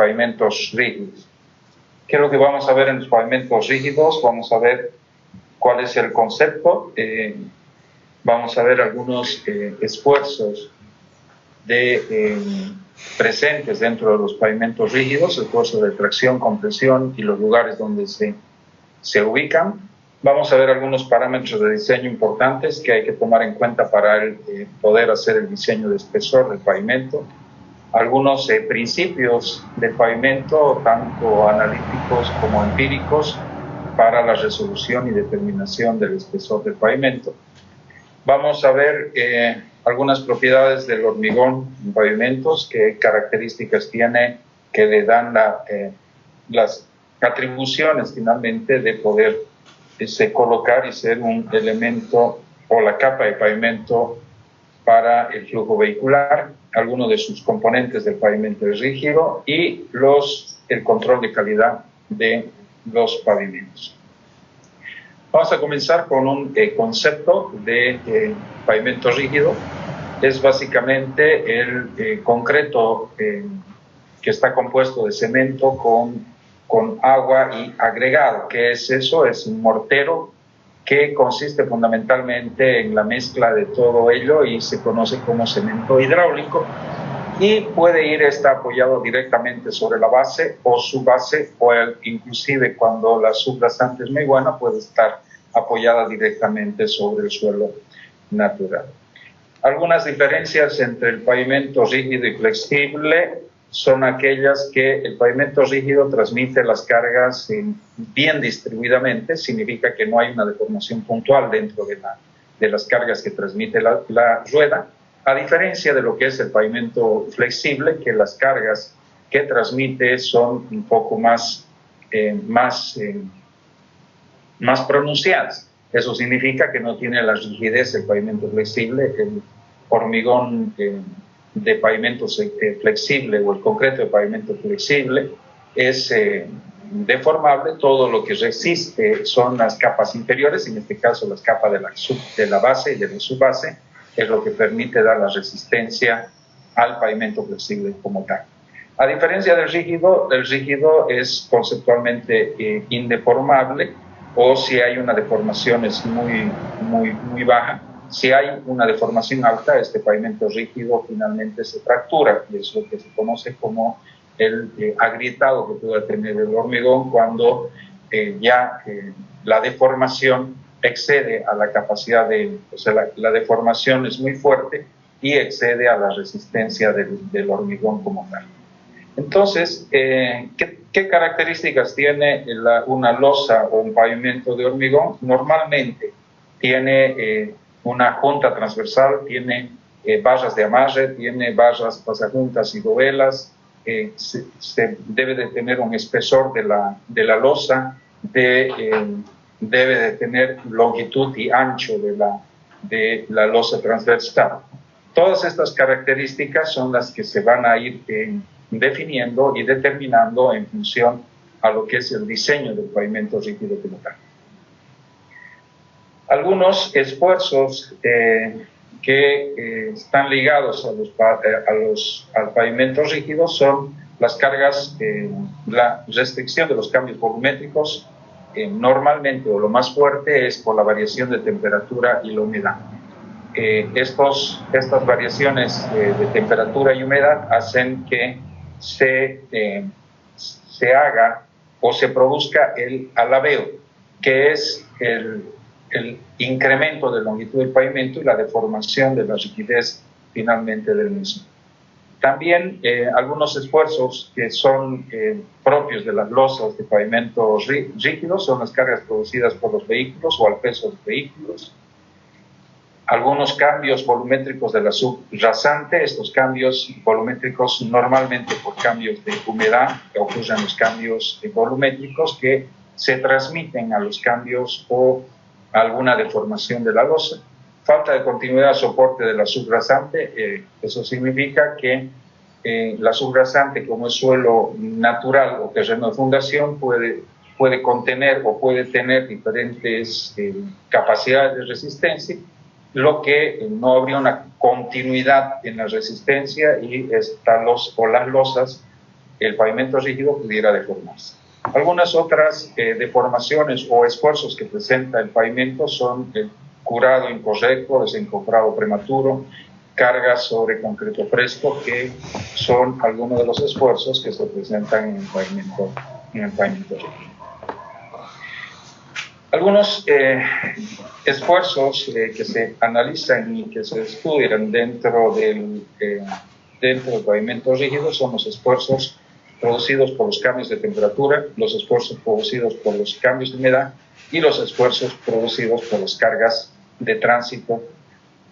pavimentos rígidos. ¿Qué es lo que vamos a ver en los pavimentos rígidos? Vamos a ver cuál es el concepto, vamos a ver algunos esfuerzos presentes dentro de los pavimentos rígidos, esfuerzos de tracción, compresión y los lugares donde se ubican. Vamos a ver algunos parámetros de diseño importantes que hay que tomar en cuenta para poder hacer el diseño de espesor del pavimento. Algunos principios del pavimento, tanto analíticos como empíricos, para la resolución y determinación del espesor del pavimento. Vamos a ver algunas propiedades del hormigón en pavimentos, qué características tiene que le dan las atribuciones finalmente de poder colocar y ser un elemento o la capa de pavimento para el flujo vehicular, algunos de sus componentes del pavimento rígido y el control de calidad de los pavimentos. Vamos a comenzar con un concepto de pavimento rígido. Es básicamente el concreto que está compuesto de cemento con agua y agregado. ¿Qué es eso? Es un mortero que consiste fundamentalmente en la mezcla de todo ello y se conoce como cemento hidráulico, y puede está apoyado directamente sobre la base o subbase, o inclusive cuando la subrasante es muy buena puede estar apoyada directamente sobre el suelo natural. Algunas diferencias entre el pavimento rígido y flexible son aquellas que el pavimento rígido transmite las cargas bien distribuidamente, significa que no hay una deformación puntual dentro de las cargas que transmite la rueda, a diferencia de lo que es el pavimento flexible, que las cargas que transmite son un poco más pronunciadas. Eso significa que no tiene la rigidez del pavimento flexible. El hormigón de pavimento flexible o el concreto de pavimento flexible es deformable. Todo lo que resiste son las capas inferiores, en este caso las capas de la base y de la subbase, es lo que permite dar la resistencia al pavimento flexible como tal. A diferencia del rígido es conceptualmente indeformable, o si hay una deformación es muy baja. Si hay una deformación alta, este pavimento rígido finalmente se fractura, y es lo que se conoce como el agrietado que puede tener el hormigón cuando la deformación excede a la capacidad la deformación es muy fuerte y excede a la resistencia del hormigón como tal. Entonces, ¿qué características tiene una losa o un pavimento de hormigón? Normalmente tiene una junta transversal, tiene barras de amarre, tiene barras pasajuntas y dovelas, se debe de tener un espesor de la losa, debe de tener longitud y ancho de la losa transversal. Todas estas características son las que se van a ir definiendo y determinando en función a lo que es el diseño del pavimento rígido como tal. Algunos esfuerzos que están ligados al pavimento rígido son las cargas, la restricción de los cambios volumétricos. Normalmente, o lo más fuerte, es por la variación de temperatura y la humedad. Estas variaciones de temperatura y humedad hacen que se haga o se produzca el alabeo, que es el incremento de longitud del pavimento y la deformación de la rigidez finalmente del mismo. También algunos esfuerzos que son propios de las losas de pavimentos rígidos son las cargas producidas por los vehículos o al peso de los vehículos. Algunos cambios volumétricos de la subrasante. Estos cambios volumétricos normalmente por cambios de humedad ocurren los cambios volumétricos que se transmiten a los cambios o alguna deformación de la losa. Falta de continuidad soporte de la subrasante. Eso significa que la subrasante, como es suelo natural o terreno de fundación, puede contener o puede tener diferentes capacidades de resistencia, lo que no habría una continuidad en la resistencia, y las losas el pavimento rígido pudiera deformarse. Algunas otras deformaciones o esfuerzos que presenta el pavimento son el curado incorrecto, desencofrado prematuro, cargas sobre concreto fresco, que son algunos de los esfuerzos que se presentan en el pavimento rígido. Algunos esfuerzos que se analizan y que se estudian dentro del pavimento rígido son los esfuerzos producidos por los cambios de temperatura, los esfuerzos producidos por los cambios de humedad y los esfuerzos producidos por las cargas de tránsito,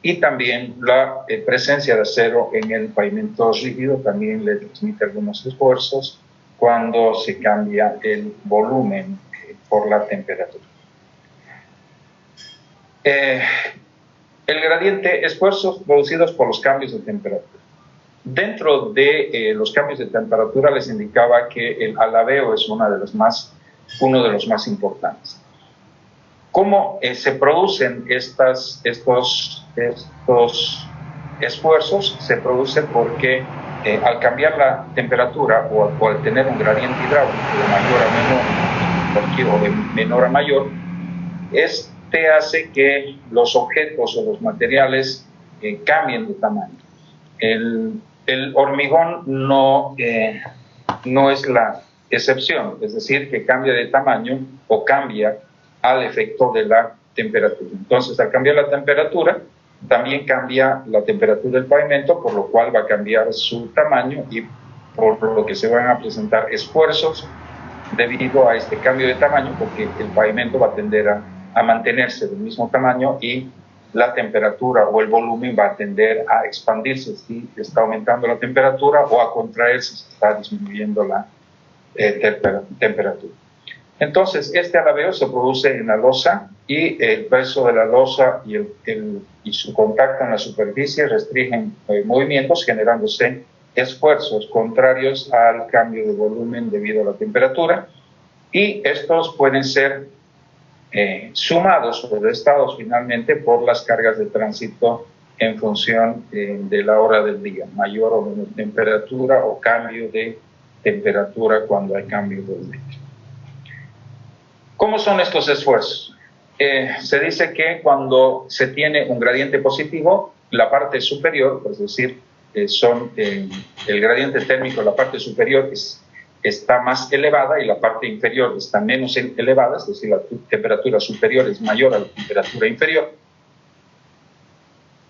y también la presencia de acero en el pavimento rígido también le transmite algunos esfuerzos cuando se cambia el volumen por la temperatura. El gradiente, esfuerzos producidos por los cambios de temperatura. Dentro de los cambios de temperatura les indicaba que el alabeo es uno de los más importantes. ¿Cómo se producen estos esfuerzos? Se producen porque al cambiar la temperatura o al tener un gradiente hidráulico de mayor a menor o de menor a mayor, este hace que los objetos o los materiales cambien de tamaño. El hormigón no es la excepción, es decir, que cambia de tamaño o cambia al efecto de la temperatura. Entonces, al cambiar la temperatura, también cambia la temperatura del pavimento, por lo cual va a cambiar su tamaño y por lo que se van a presentar esfuerzos debido a este cambio de tamaño, porque el pavimento va a tender a mantenerse del mismo tamaño y la temperatura o el volumen va a tender a expandirse si está aumentando la temperatura o a contraerse si está disminuyendo la temperatura. Entonces, este alabeo se produce en la losa y el peso de la losa y su contacto en la superficie restringen movimientos, generándose esfuerzos contrarios al cambio de volumen debido a la temperatura, y estos pueden ser sumados o restados finalmente por las cargas de tránsito en función de la hora del día, mayor o menor temperatura o cambio de temperatura cuando hay cambio de volumen. ¿Cómo son estos esfuerzos? Se dice que cuando se tiene un gradiente positivo, la parte superior, es decir, el gradiente térmico, la parte superior está más elevada y la parte inferior está menos elevada, es decir, la temperatura superior es mayor a la temperatura inferior.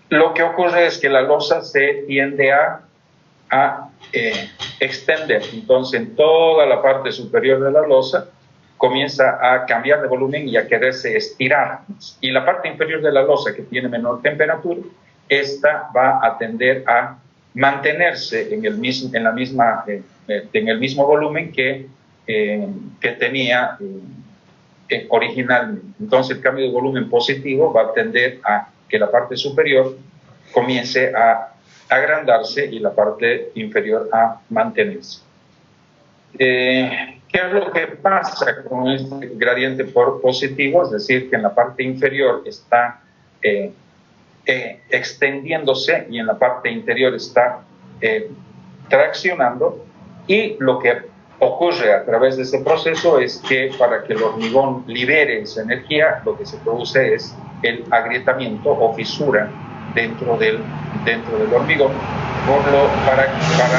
Lo que ocurre es que la losa se tiende a extender, entonces en toda la parte superior de la losa comienza a cambiar de volumen y a quererse estirar, y la parte inferior de la losa, que tiene menor temperatura, esta va a tender a mantenerse en el mismo volumen que tenía originalmente. Entonces el cambio de volumen positivo va a tender a que la parte superior comience a agrandarse y la parte inferior a mantenerse. ¿Qué es lo que pasa con este gradiente positivo? Es decir, que en la parte inferior está extendiéndose y en la parte interior está traccionando, y lo que ocurre a través de ese proceso es que para que el hormigón libere esa energía, lo que se produce es el agrietamiento o fisura dentro del hormigón para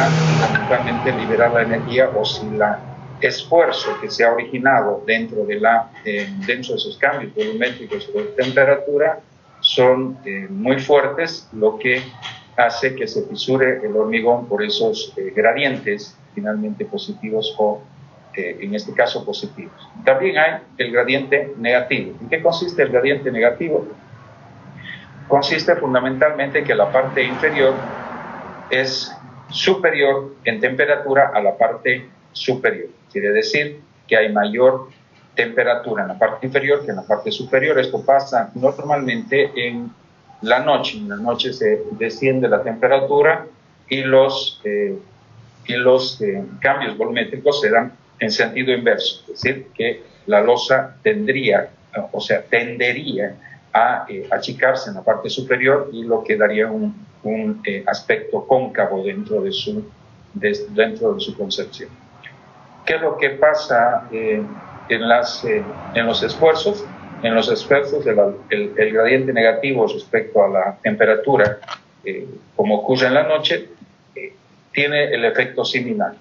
fundamentalmente liberar la energía, o si el esfuerzo que se ha originado dentro de esos cambios volumétricos o de temperatura son muy fuertes, lo que hace que se fisure el hormigón por esos gradientes finalmente positivos o en este caso positivos. También hay el gradiente negativo. ¿En qué consiste el gradiente negativo? Consiste fundamentalmente en que la parte inferior es superior en temperatura a la parte superior. Quiere decir que hay mayor temperatura en la parte inferior que en la parte superior. Esto pasa normalmente en la noche. En la noche se desciende la temperatura y los cambios volumétricos se dan en sentido inverso, es decir, que la losa tendería a achicarse en la parte superior, y lo que daría un aspecto cóncavo dentro de su dentro de su concepción. ¿Qué es lo que pasa en los esfuerzos? En los esfuerzos, el gradiente negativo respecto a la temperatura, como ocurre en la noche, tiene el efecto similar.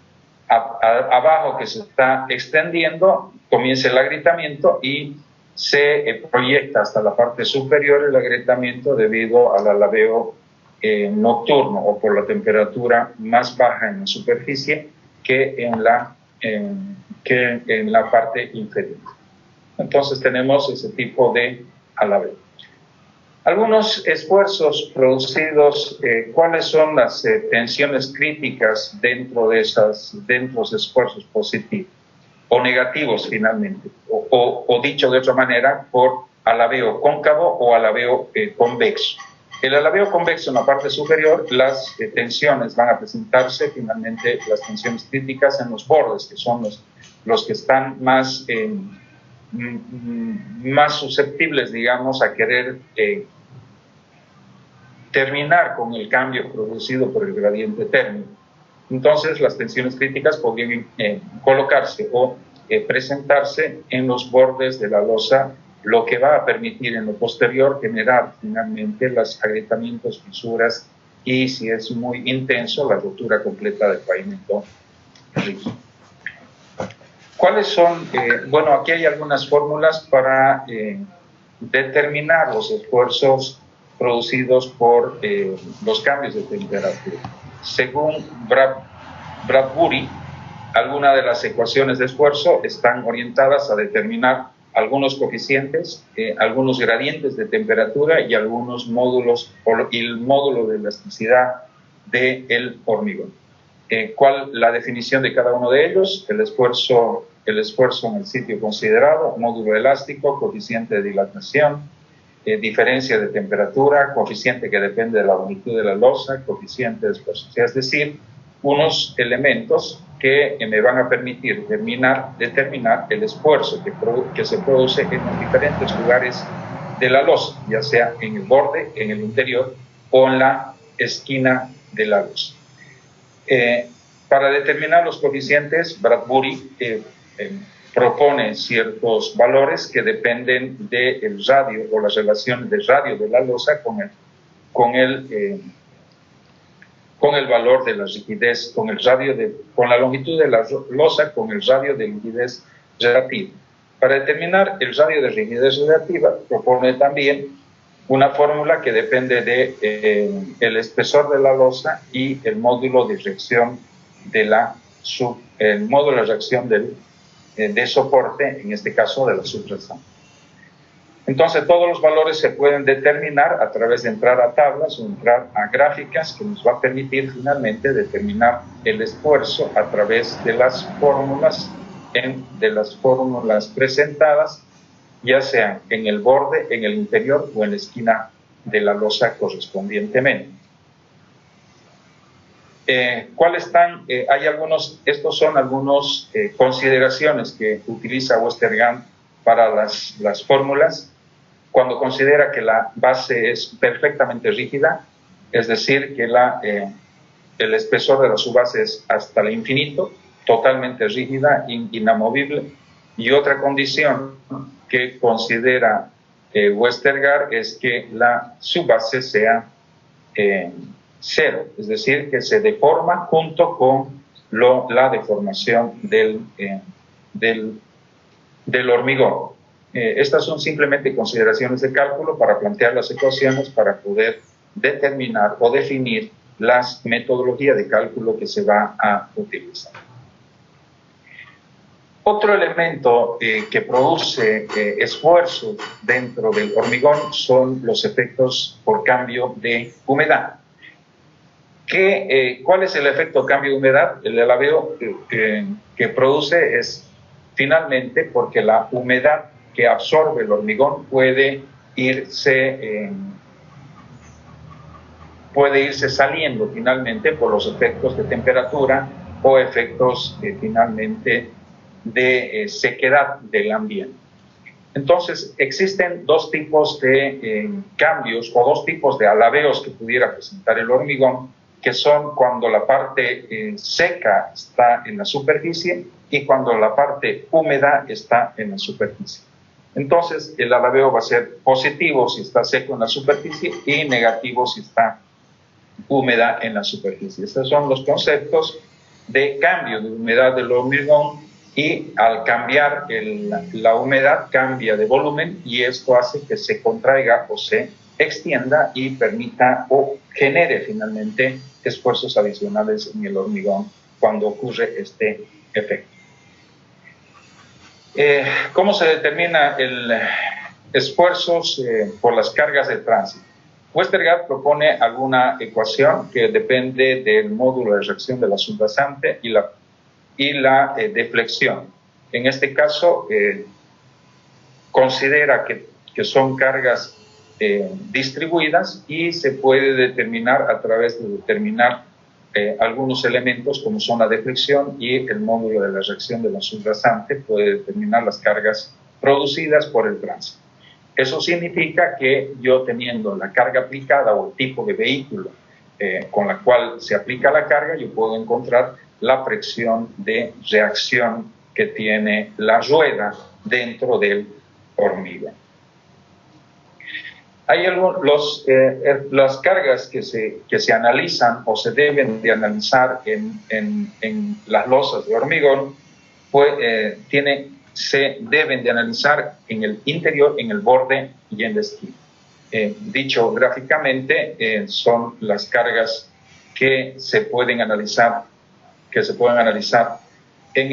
Abajo, que se está extendiendo, comienza el agrietamiento y se proyecta hasta la parte superior el agrietamiento debido al alabeo nocturno o por la temperatura más baja en la superficie que en la parte inferior. Entonces tenemos ese tipo de alabeo. Algunos esfuerzos producidos, ¿cuáles son las tensiones críticas dentro de los esfuerzos positivos o negativos finalmente? O dicho de otra manera, por alabeo cóncavo o alabeo convexo. El alabeo convexo en la parte superior, las tensiones van a presentarse finalmente, las tensiones críticas en los bordes, que son los que están más susceptibles, digamos, a querer terminar con el cambio producido por el gradiente térmico. Entonces, las tensiones críticas podrían colocarse o presentarse en los bordes de la losa, lo que va a permitir en lo posterior generar finalmente los agrietamientos, fisuras y, si es muy intenso, la rotura completa del pavimento rígido. ¿Cuáles son? Bueno, aquí hay algunas fórmulas para determinar los esfuerzos producidos por los cambios de temperatura. Según Bradbury, algunas de las ecuaciones de esfuerzo están orientadas a determinar algunos coeficientes, algunos gradientes de temperatura y algunos módulos, y el módulo de elasticidad del hormigón. ¿Cuál la definición de cada uno de ellos? El esfuerzo en el sitio considerado, módulo elástico, coeficiente de dilatación, diferencia de temperatura, coeficiente que depende de la longitud de la losa, coeficiente de esfuerzo. O sea, es decir, unos elementos que me van a permitir determinar el esfuerzo que se produce en los diferentes lugares de la losa, ya sea en el borde, en el interior o en la esquina de la losa. Para determinar los coeficientes, Bradbury propone ciertos valores que dependen del radio o la relación del radio de la losa con el valor de la rigidez, con la longitud de la losa con el radio de rigidez relativa. Para determinar el radio de rigidez relativa, propone también una fórmula que depende del espesor de la losa y el módulo de reacción de soporte, en este caso de la subrazón. Entonces, todos los valores se pueden determinar a través de entrar a tablas o entrar a gráficas, que nos va a permitir finalmente determinar el esfuerzo a través de las fórmulas presentadas, ya sean en el borde, en el interior o en la esquina de la losa correspondientemente. Estos son algunas consideraciones que utiliza Westergaard para las fórmulas. Cuando considera que la base es perfectamente rígida, es decir, que el espesor de la subbase es hasta el infinito, totalmente rígida, inamovible. Y otra condición que considera Westergaard es que la subbase sea cero, es decir, que se deforma junto con la deformación del hormigón. Estas son simplemente consideraciones de cálculo para plantear las ecuaciones para poder determinar o definir las metodologías de cálculo que se va a utilizar. Otro elemento que produce esfuerzo dentro del hormigón son los efectos por cambio de humedad. ¿Cuál es el efecto cambio de humedad? El alabeo que produce es finalmente porque la humedad que absorbe el hormigón puede irse saliendo finalmente por los efectos de temperatura o efectos finalmente de sequedad del ambiente. Entonces, existen dos tipos de cambios o dos tipos de alabeos que pudiera presentar el hormigón que son cuando la parte seca está en la superficie y cuando la parte húmeda está en la superficie. Entonces, el alabeo va a ser positivo si está seco en la superficie y negativo si está húmeda en la superficie. Estos son los conceptos de cambio de humedad del hormigón, y al cambiar la humedad cambia de volumen, y esto hace que se contraiga o se extienda y permita o genere finalmente esfuerzos adicionales en el hormigón cuando ocurre este efecto. ¿Cómo se determina el esfuerzos por las cargas de tránsito? Westergaard propone alguna ecuación que depende del módulo de reacción de la subrasante y la deflexión. En este caso, considera que son cargas distribuidas, y se puede determinar a través de determinar algunos elementos como son la deflexión, y el módulo de la reacción de la subrasante puede determinar las cargas producidas por el tránsito. Eso significa que yo, teniendo la carga aplicada o el tipo de vehículo con la cual se aplica la carga, yo puedo encontrar la fricción de reacción que tiene la rueda dentro del hormigón. Hay las cargas que se analizan o se deben de analizar en las losas de hormigón, pues, se deben de analizar en el interior, en el borde y en la esquina. Dicho gráficamente, son las cargas que se pueden analizar en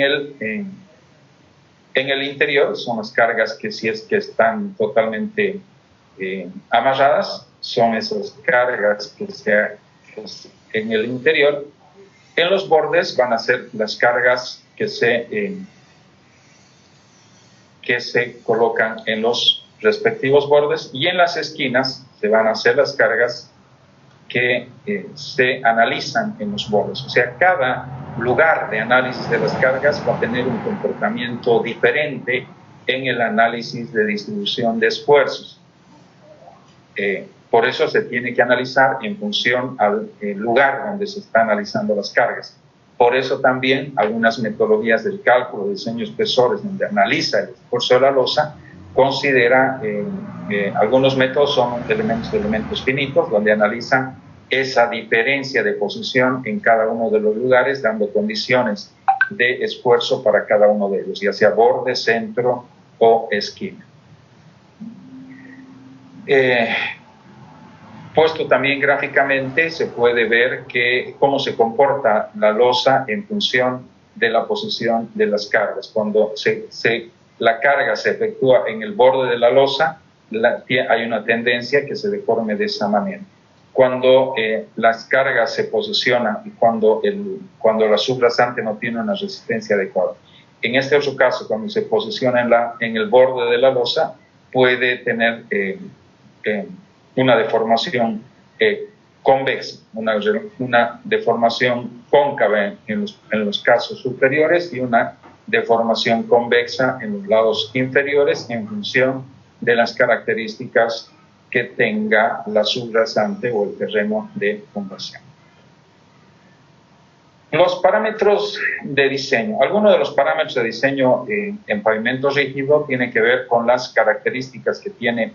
el interior. Son las cargas que, si es que están totalmente amarradas, son esas cargas que en el interior. En los bordes van a ser las cargas que se colocan en los respectivos bordes, y en las esquinas se van a hacer las cargas que se analizan en los bordes. O sea, cada lugar de análisis de las cargas va a tener un comportamiento diferente en el análisis de distribución de esfuerzos. Por eso se tiene que analizar en función al lugar donde se están analizando las cargas. Por eso también algunas metodologías del cálculo de diseño espesores, donde analiza el esfuerzo de la losa, considera, algunos métodos son elementos finitos, donde analizan esa diferencia de posición en cada uno de los lugares, dando condiciones de esfuerzo para cada uno de ellos, ya sea borde, centro o esquina. Puesto también gráficamente, se puede ver cómo se comporta la losa en función de la posición de las cargas. Cuando la carga se efectúa en el borde de la losa, hay una tendencia que se deforme de esa manera. Cuando las cargas se posicionan y cuando la subrasante no tiene una resistencia adecuada. En este otro caso, cuando se posiciona en el borde de la losa, puede tener una deformación convexa, una deformación cóncava en los casos superiores, y una deformación convexa en los lados inferiores, en función de las características que tenga la subrasante o el terreno de fundación. Los parámetros de diseño. Algunos de los parámetros de diseño en pavimento rígido tienen que ver con las características que tiene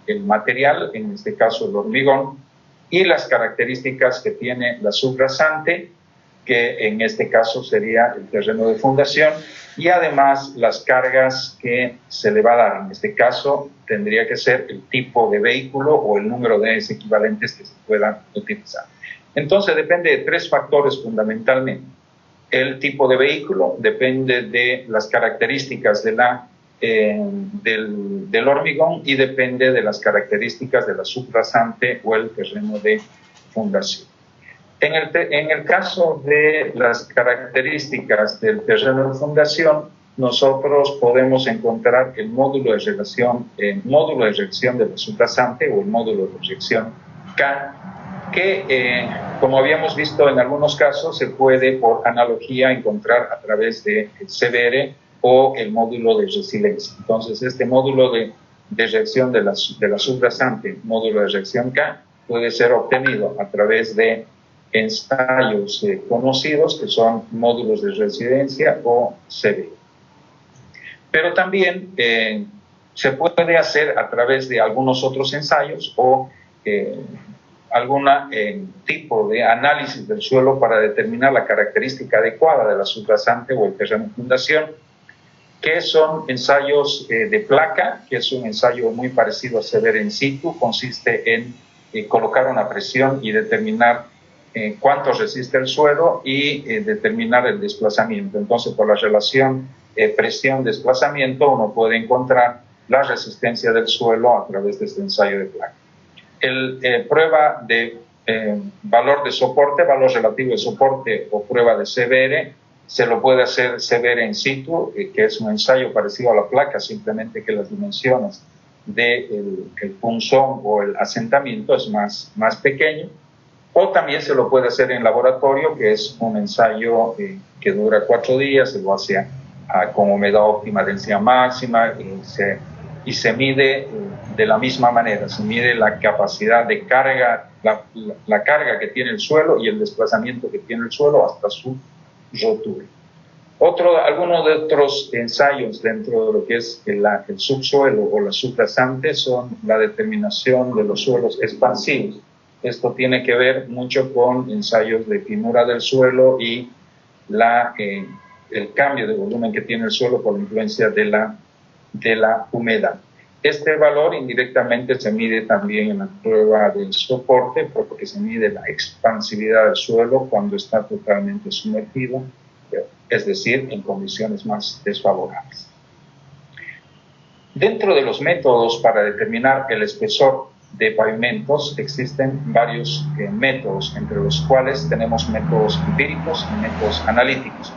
el material, en este caso el hormigón, y las características que tiene la subrasante, que en este caso sería el terreno de fundación, y además las cargas que se le va a dar. En este caso tendría que ser el tipo de vehículo o el número de equivalentes que se puedan utilizar. Entonces depende de tres factores fundamentalmente. El tipo de vehículo depende de las características del hormigón, y depende de las características de la subrasante o el terreno de fundación. En el caso de las características del terreno de fundación, nosotros podemos encontrar el módulo de reacción de la subrasante o el módulo de reacción K, que como habíamos visto en algunos casos, se puede por analogía encontrar a través de CBR o el módulo de resiliencia. Entonces, este módulo de reacción de la subrasante, módulo de reacción K, puede ser obtenido a través de ensayos conocidos que son módulos de residencia o CB. Pero también se puede hacer a través de algunos otros ensayos o algún tipo de análisis del suelo para determinar la característica adecuada de la subrasante o el terreno de fundación, que son ensayos de placa, que es un ensayo muy parecido a CB in situ, consiste en colocar una presión y determinar cuánto resiste el suelo y determinar el desplazamiento. Entonces, por la relación presión-desplazamiento, uno puede encontrar la resistencia del suelo a través de este ensayo de placa. Prueba de valor de soporte, valor relativo de soporte o prueba de CBR, se lo puede hacer CBR in situ, que es un ensayo parecido a la placa, simplemente que las dimensiones del punzón o el asentamiento es más pequeño. O también se lo puede hacer en laboratorio, que es un ensayo que dura 4 días, se lo hace con humedad óptima, densidad máxima, y se mide de la misma manera, se mide la capacidad de carga, la carga que tiene el suelo y el desplazamiento que tiene el suelo hasta su rotura. Algunos de otros ensayos dentro de lo que es el subsuelo o la subrasante son la determinación de los suelos expansivos. Esto tiene que ver mucho con ensayos de finura del suelo y el cambio de volumen que tiene el suelo por la influencia de la humedad. Este valor indirectamente se mide también en la prueba del soporte, porque se mide la expansividad del suelo cuando está totalmente sumergido, es decir, en condiciones más desfavorables. Dentro de los métodos para determinar el espesor de pavimentos existen varios métodos, entre los cuales tenemos métodos empíricos y métodos analíticos.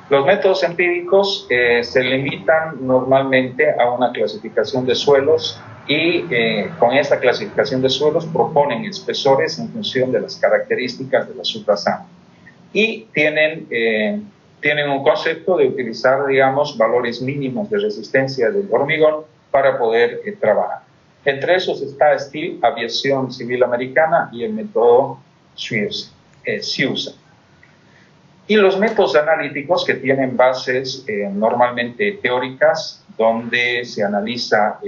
Los métodos empíricos se limitan normalmente a una clasificación de suelos y con esta clasificación de suelos proponen espesores en función de las características de la subrasante. Y tienen un concepto de utilizar, digamos, valores mínimos de resistencia del hormigón para poder trabajar. Entre esos está Steel, Aviación Civil Americana, y el método SIUSA. Y los métodos analíticos, que tienen bases normalmente teóricas, donde se analiza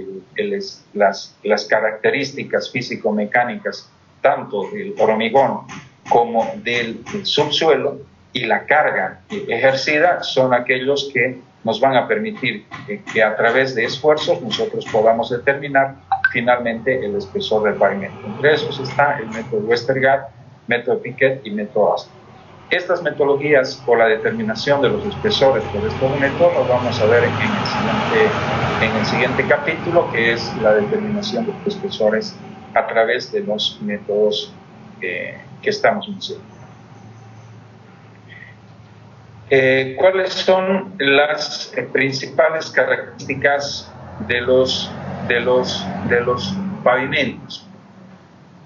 las características físico-mecánicas tanto del hormigón como del subsuelo y la carga ejercida, son aquellos que nos van a permitir que a través de esfuerzos nosotros podamos determinar finalmente el espesor del pavimento. Entre esos está el método Westergaard, método Piquet y método Astor. Estas metodologías o la determinación de los espesores por estos métodos los vamos a ver en el siguiente capítulo, que es la determinación de los espesores a través de los métodos que estamos mencionando. ¿Cuáles son las principales características de los pavimentos?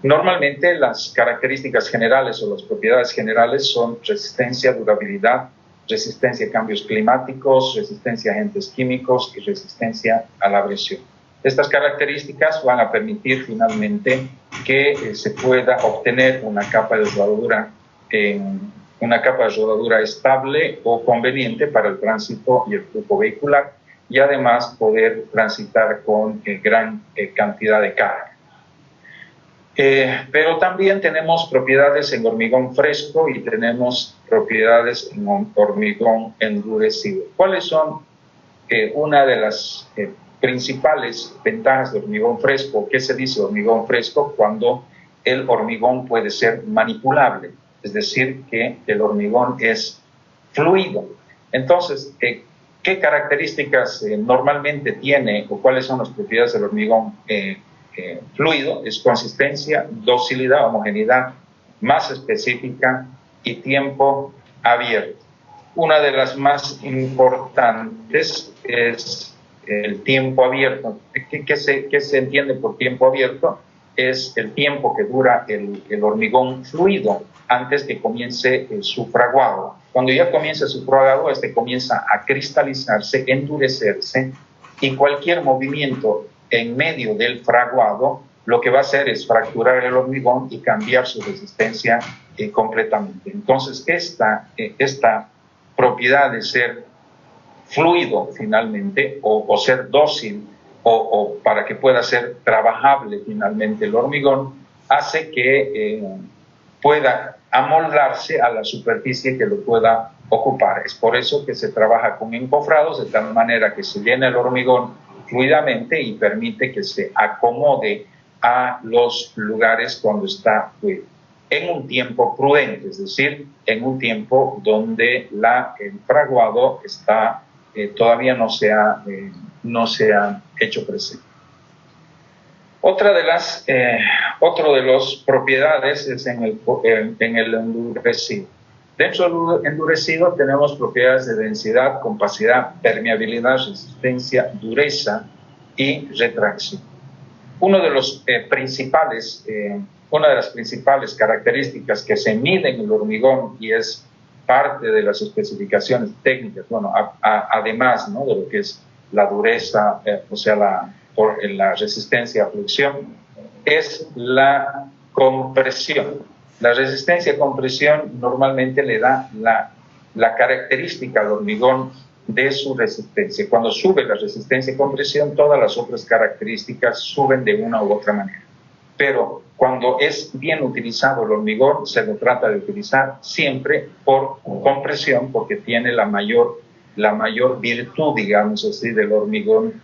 Normalmente las características generales o las propiedades generales son resistencia, durabilidad, resistencia a cambios climáticos, resistencia a agentes químicos y resistencia a la abrasión. Estas características van a permitir finalmente que se pueda obtener una capa de rodadura estable o conveniente para el tránsito y el flujo vehicular, y además poder transitar con gran cantidad de carga. Pero también tenemos propiedades en hormigón fresco y tenemos propiedades en hormigón endurecido. ¿Cuáles son una de las principales ventajas de hormigón fresco? ¿Qué se dice de hormigón fresco? Cuando el hormigón puede ser manipulable, es decir, que el hormigón es fluido. Entonces, ¿qué características normalmente tiene o cuáles son las propiedades del hormigón fluido? Es consistencia, docilidad, homogeneidad, masa específica y tiempo abierto. Una de las más importantes es el tiempo abierto. ¿Qué se entiende por tiempo abierto? Es el tiempo que dura el hormigón fluido antes que comience su fraguado. Cuando ya comienza su fraguado, comienza a cristalizarse, endurecerse, y cualquier movimiento en medio del fraguado lo que va a hacer es fracturar el hormigón y cambiar su resistencia completamente. Entonces, esta propiedad de ser fluido finalmente, o ser dócil, o para que pueda ser trabajable finalmente el hormigón, hace que pueda amoldarse a la superficie que lo pueda ocupar. Es por eso que se trabaja con encofrados, de tal manera que se llena el hormigón fluidamente y permite que se acomode a los lugares cuando está fluido, en un tiempo prudente, es decir, en un tiempo donde el fraguado está, todavía no se ha hecho presente. Otro de las propiedades es en el endurecido. Dentro del endurecido tenemos propiedades de densidad, compacidad, permeabilidad, resistencia, dureza y retracción. Una de las principales características que se mide en el hormigón y es parte de las especificaciones técnicas, bueno, además, ¿no?, de lo que es la dureza, o sea, la resistencia a fricción, es la compresión. La resistencia a compresión normalmente le da la característica al hormigón de su resistencia. Cuando sube la resistencia a compresión, todas las otras características suben de una u otra manera. Pero cuando es bien utilizado el hormigón, se lo trata de utilizar siempre por compresión, porque tiene la mayor virtud, digamos así, del hormigón.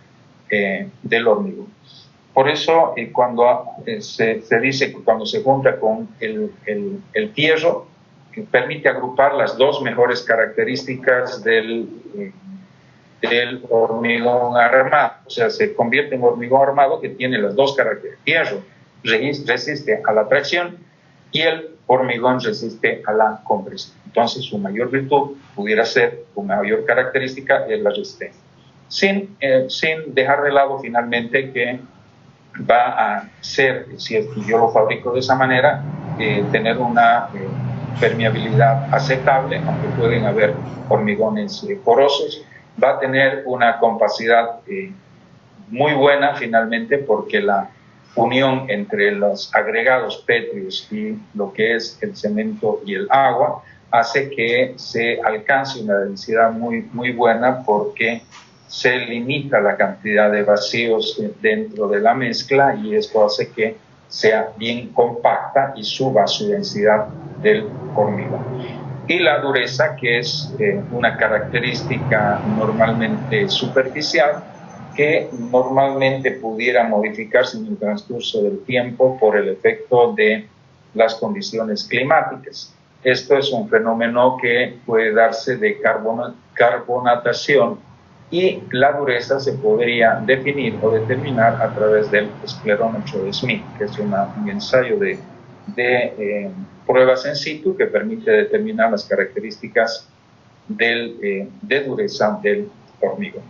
Por eso, cuando se dice que cuando se junta con el hierro, permite agrupar las dos mejores características del hormigón armado. O sea, se convierte en hormigón armado que tiene las dos características. Hierro resiste a la tracción y el hormigón resiste a la compresión. Entonces, su mayor virtud pudiera ser, su mayor característica es la resistencia. Sin dejar de lado finalmente que va a ser, si yo lo fabrico de esa manera, tener una permeabilidad aceptable, aunque pueden haber hormigones porosos, va a tener una compacidad muy buena finalmente, porque la unión entre los agregados pétreos y lo que es el cemento y el agua hace que se alcance una densidad muy, muy buena, porque se limita la cantidad de vacíos dentro de la mezcla y esto hace que sea bien compacta y suba su densidad del hormigón. Y la dureza, que es una característica normalmente superficial, que normalmente pudiera modificarse en el transcurso del tiempo por el efecto de las condiciones climáticas. Esto es un fenómeno que puede darse de carbonatación, y la dureza se podría definir o determinar a través del esclerómetro de Smith, que es un ensayo de pruebas in situ que permite determinar las características de dureza del hormigón.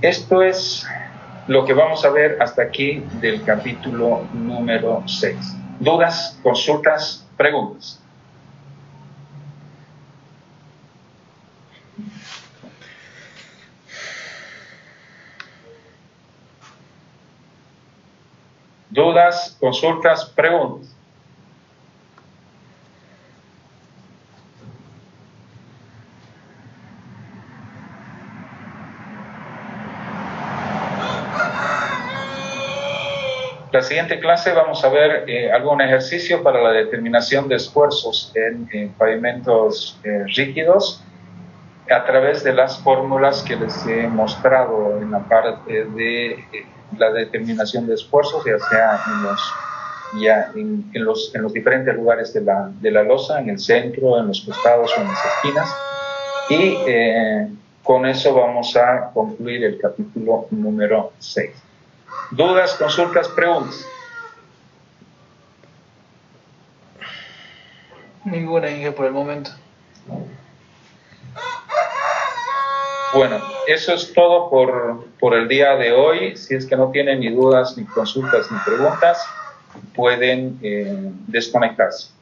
Esto es lo que vamos a ver hasta aquí del capítulo número 6. ¿Dudas, consultas, preguntas? ¿Dudas, consultas, preguntas? La siguiente clase vamos a ver algún ejercicio para la determinación de esfuerzos en pavimentos rígidos a través de las fórmulas que les he mostrado en la parte de la determinación de esfuerzos, ya sea en los diferentes lugares de la losa, en el centro, en los costados o en las esquinas. Y con eso vamos a concluir el capítulo número 6. ¿Dudas, consultas, preguntas? Ninguna, Inge, por el momento. Bueno, eso es todo por el día de hoy. Si es que no tienen ni dudas, ni consultas, ni preguntas, pueden desconectarse.